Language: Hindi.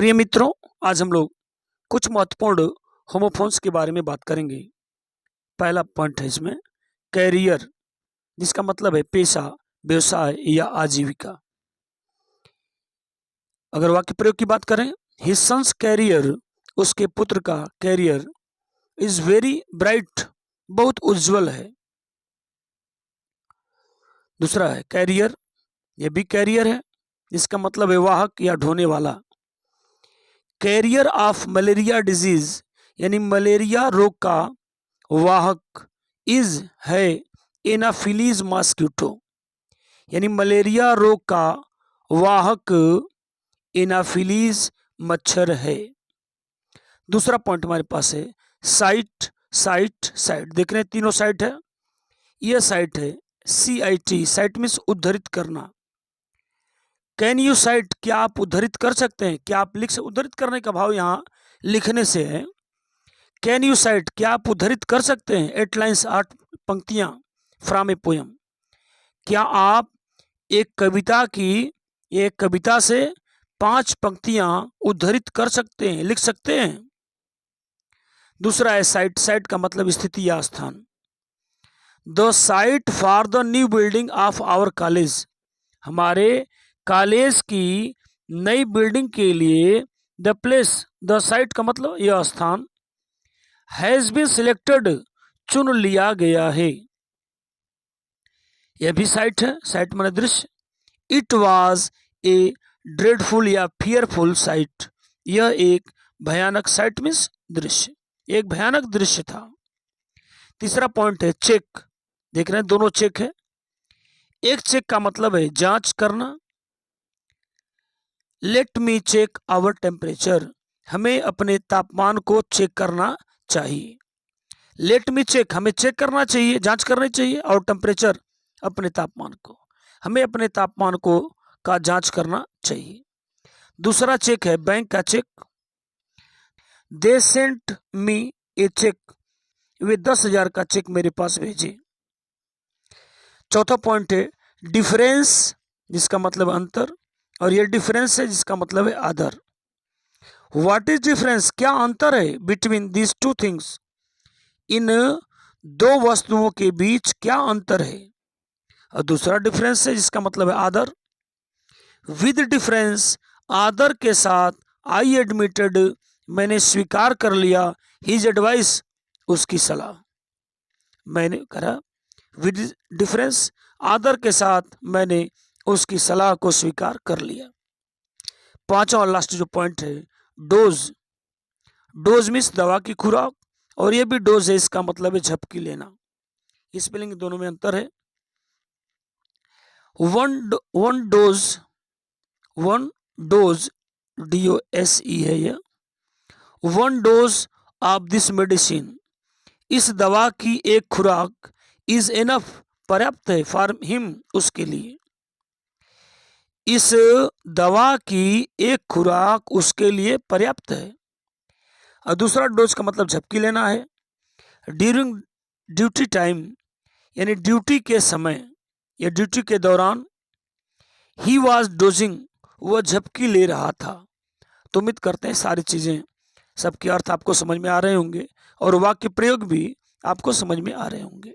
प्रिय मित्रों, आज हम लोग कुछ महत्वपूर्ण होमोफोन्स के बारे में बात करेंगे। पहला पॉइंट है इसमें कैरियर, जिसका मतलब है पेशा, व्यवसाय या आजीविका। अगर वाक्य प्रयोग की बात करें, हिज सन्स कैरियर, उसके पुत्र का कैरियर इज वेरी ब्राइट, बहुत उज्जवल है। दूसरा है कैरियर, यह भी कैरियर है, जिसका मतलब है वाहक या ढोने वाला। कैरियर ऑफ मलेरिया डिजीज, यानी मलेरिया रोग का वाहक इज है एनाफिलीज मॉस्किटो, यानी मलेरिया रोग का वाहक एनाफिलीज मच्छर है। दूसरा पॉइंट हमारे पास है साइट, साइट, साइट। देख रहे हैं तीनों साइट है। यह साइट है CIT, साइट मीन्स उद्धरित करना। कैन यू साइट, क्या आप उद्धरित कर सकते हैं? क्या आप लिख, उद्धरित करने का भाव यहाँ लिखने से है। कैन यू साइट, क्या आप उद्धरित कर सकते हैं? 8 लाइन्स, 8 पंक्तियां फ्रॉम ए पोयम। क्या आप एक कविता से 5 पंक्तियां उद्धरित कर सकते हैं, लिख सकते हैं? दूसरा है साइट, साइट का मतलब स्थिति या स्थान। The site for the new building of our college, हमारे कॉलेज की नई बिल्डिंग के लिए द प्लेस, द साइट का मतलब यह स्थान, हैज बीन सिलेक्टेड, चुन लिया गया है। यह भी साइट है, साइट माने दृश्य। इट वॉज ए ड्रेडफुल या फियरफुल साइट, यह एक भयानक, साइट मीन्स दृश्य, एक भयानक दृश्य था। तीसरा पॉइंट है चेक। देख रहे हैं दोनों चेक है। एक चेक का मतलब है जांच करना। Let me check our temperature, हमें अपने तापमान को चेक करना चाहिए। लेट मी चेक, हमें चेक करना चाहिए, जांच करनी चाहिए। और टेम्परेचर, अपने तापमान को, हमें अपने तापमान को का जांच करना चाहिए। दूसरा चेक है बैंक का cheque. They sent me a cheque, वे 10,000 का चेक मेरे पास भेजे। चौथा पॉइंट है डिफरेंस, जिसका मतलब अंतर, और ये डिफरेंस है जिसका मतलब है आदर। व्हाट इज डिफरेंस, क्या अंतर है? बिटवीन दीज टू थिंग्स, इन दो वस्तुओं के बीच क्या अंतर है? और दूसरा डिफरेंस है जिसका मतलब है आदर। विद डिफरेंस, आदर के साथ, आई एडमिटेड, मैंने स्वीकार कर लिया, हिज एडवाइस, उसकी सलाह। मैंने कहा विद डिफरेंस, आदर के साथ मैंने उसकी सलाह को स्वीकार कर लिया। पांचवा और लास्ट जो पॉइंट है डोज। डोज मीन्स दवा की खुराक, और ये भी डोज है, इसका मतलब है झपकी लेना। स्पेलिंग दोनों में अंतर है। वन डोज DOSE है यह। One dose of this medicine, इस दवा की एक खुराक, इज एनफ, पर्याप्त है, फॉर हिम, उसके लिए। इस दवा की एक खुराक उसके लिए पर्याप्त है। और दूसरा डोज का मतलब झपकी लेना है। ड्यूरिंग ड्यूटी टाइम, यानी ड्यूटी के समय या ड्यूटी के दौरान। ही वॉज डोजिंग, वह झपकी ले रहा था। तो उम्मीद करते हैं सारी चीज़ें, सबके अर्थ आपको समझ में आ रहे होंगे और वाक्य प्रयोग भी आपको समझ में आ रहे होंगे।